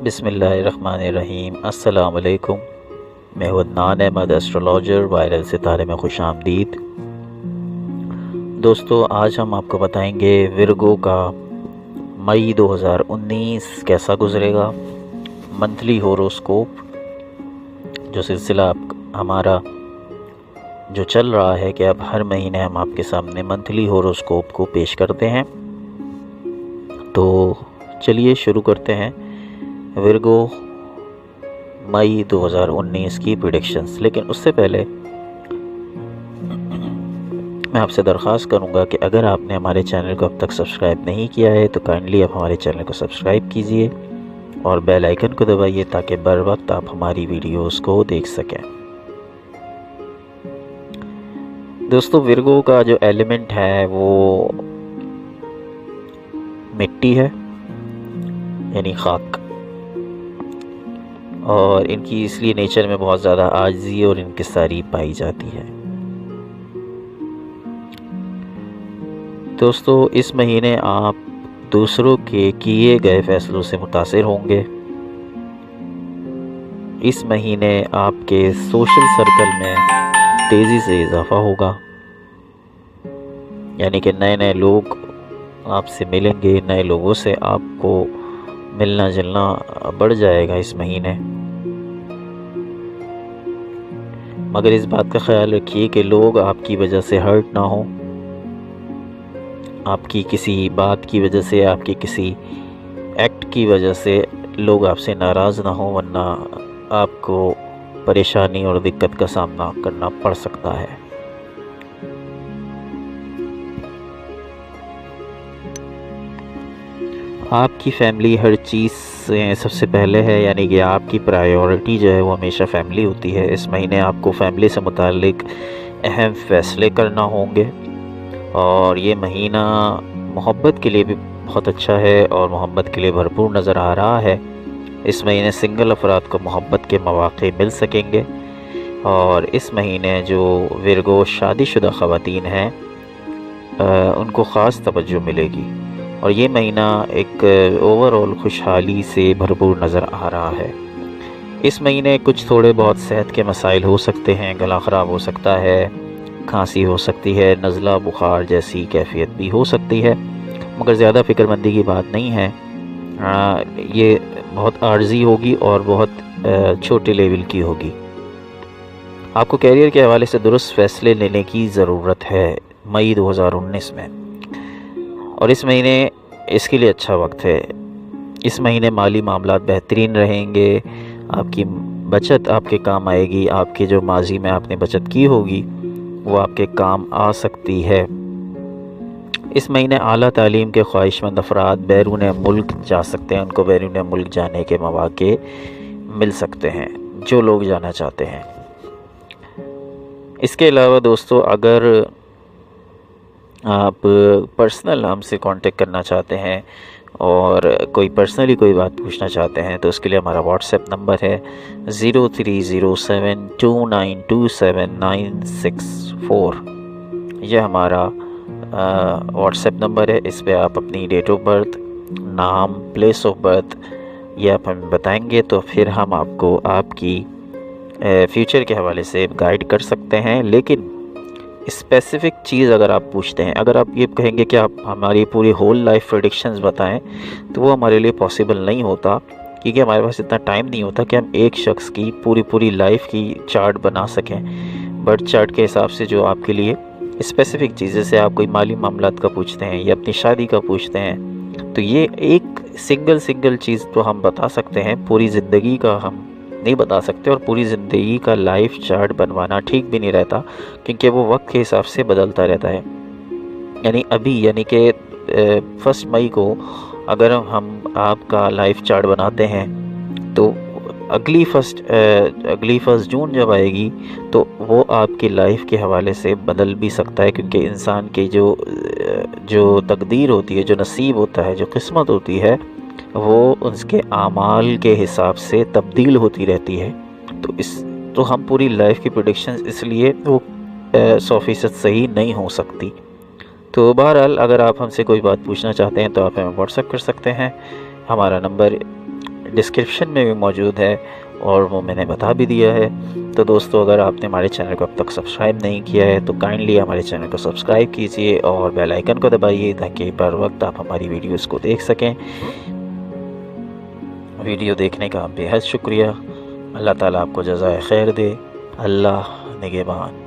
बिस्मिल्लाहिर्रहमानिर्रहीम। अस्सलाम वालेकुम। मैं हूं अदनान अहमद, एस्ट्रोलॉजर। वायरल सितारे में खुश आमदीद। दोस्तों, आज हम आपको बताएंगे विर्गो का मई 2019 कैसा गुजरेगा। मंथली होरोस्कोप जो सिलसिला हमारा जो चल रहा है कि अब हर महीने हम आपके सामने मंथली होरोस्कोप को पेश करते हैं। तो चलिए शुरू करते हैं विर्गो मई 2019 की प्रेडिक्शंस। लेकिन उससे पहले मैं आपसे दरख्वास्त करूंगा कि अगर आपने हमारे चैनल को अब तक सब्सक्राइब नहीं किया है तो काइंडली आप हमारे चैनल को सब्सक्राइब कीजिए और बेल आइकन को दबाइए ताकि बर वक्त आप हमारी वीडियोस को देख सकें। दोस्तों, विर्गो का जो एलिमेंट है वो मिट्टी है, यानी खाक। और इनकी इसलिए नेचर में बहुत ज़्यादा आजिज़ी और इनकिसारी पाई जाती है। दोस्तों, इस महीने आप दूसरों के किए गए फैसलों से मुतासिर होंगे। इस महीने आपके सोशल सर्कल में तेज़ी से इजाफा होगा, यानी कि नए नए लोग आपसे मिलेंगे, नए लोगों से आपको मिलना जुलना बढ़ जाएगा इस महीने। मगर इस बात का ख्याल रखिए कि लोग आपकी वजह से हर्ट ना हो, आपकी किसी बात की वजह से, आपकी किसी एक्ट की वजह से लोग आपसे नाराज़ ना हो, वरना आपको परेशानी और दिक्कत का सामना करना पड़ सकता है। आपकी फैमिली हर चीज़ से सबसे पहले है, यानी कि आपकी प्रायोरिटी जो है वो हमेशा फैमिली होती है। इस महीने आपको फैमिली से मुताल्लिक अहम फ़ैसले करना होंगे और ये महीना मोहब्बत के लिए भी बहुत अच्छा है और मोहब्बत के लिए भरपूर नज़र आ रहा है। इस महीने सिंगल अफराद को मोहब्बत के मौक़े मिल सकेंगे और इस महीने जो विर्गो शादीशुदा ख़वातीन हैं उनको ख़ास तवज्जो मिलेगी और ये महीना एक ओवरऑल खुशहाली से भरपूर नज़र आ रहा है। इस महीने कुछ थोड़े बहुत सेहत के मसाइल हो सकते हैं, गला ख़राब हो सकता है, खांसी हो सकती है, नज़ला बुखार जैसी कैफियत भी हो सकती है, मगर ज़्यादा फ़िक्रमंदी की बात नहीं है। ये बहुत आर्जी होगी और बहुत छोटे लेवल की होगी। आपको कैरियर के हवाले से दुरुस्त फ़ैसले लेने की ज़रूरत है मई 2019 में, और इस महीने इसके लिए अच्छा वक्त है। इस महीने माली मामलात बेहतरीन रहेंगे, आपकी बचत आपके काम आएगी, आपके जो माजी में आपने बचत की होगी वो आपके काम आ सकती है। इस महीने आला तालीम के ख्वाहिशमंद अफराद बैरून मुल्क जा सकते हैं, उनको बैरून मुल्क जाने के मौके मिल सकते हैं जो लोग जाना चाहते हैं। इसके अलावा दोस्तों, अगर आप पर्सनल हमसे कांटेक्ट करना चाहते हैं और कोई पर्सनली कोई बात पूछना चाहते हैं तो उसके लिए हमारा व्हाट्सएप नंबर है 0307292796 यह हमारा व्हाट्सएप नंबर है। इस पर आप अपनी डेट ऑफ बर्थ, नाम, प्लेस ऑफ बर्थ ये आप हमें बताएंगे तो फिर हम आपको आपकी फ्यूचर के हवाले से गाइड कर सकते हैं। लेकिन स्पेसिफ़िक चीज़ अगर आप पूछते हैं, अगर आप ये कहेंगे कि आप हमारी पूरी होल लाइफ प्रेडिक्शंस बताएं तो वो हमारे लिए पॉसिबल नहीं होता, क्योंकि हमारे पास इतना टाइम नहीं होता कि हम एक शख्स की पूरी लाइफ की चार्ट बना सकें। बर्थ चार्ट के हिसाब से जो आपके लिए स्पेसिफ़िक चीज़, जैसे आप कोई माली मामलात का पूछते हैं या अपनी शादी का पूछते हैं, तो ये एक सिंगल चीज़ तो हम बता सकते हैं, पूरी ज़िंदगी का हम नहीं बता सकते। और पूरी ज़िंदगी का लाइफ चार्ट बनवाना ठीक भी नहीं रहता, क्योंकि वो वक्त के हिसाब से बदलता रहता है। यानी कि 1 मई को अगर हम आपका लाइफ चार्ट बनाते हैं तो अगली फर्स्ट जून जब आएगी तो वो आपकी लाइफ के हवाले से बदल भी सकता है, क्योंकि इंसान की जो तकदीर होती है, जो नसीब होता है, जो किस्मत होती है, वो उसके आमाल के हिसाब से तब्दील होती रहती है। तो हम पूरी लाइफ की प्रेडिक्शंस इसलिए वो 100% सही नहीं हो सकती। तो बहरहाल अगर आप हमसे कोई बात पूछना चाहते हैं तो आप हमें व्हाट्सएप कर सकते हैं। हमारा नंबर डिस्क्रिप्शन में भी मौजूद है और वो मैंने बता भी दिया है। तो दोस्तों, अगर आपने हमारे चैनल को अब तक सब्सक्राइब नहीं किया है तो काइंडली हमारे चैनल को सब्सक्राइब कीजिए और बेल आइकन को दबाइए ताकि बर वक्त आप हमारी वीडियोस को देख सकें। वीडियो देखने का बेहद शुक्रिया। अल्लाह ताला आपको जज़ाए खैर दे। अल्लाह निगहबान।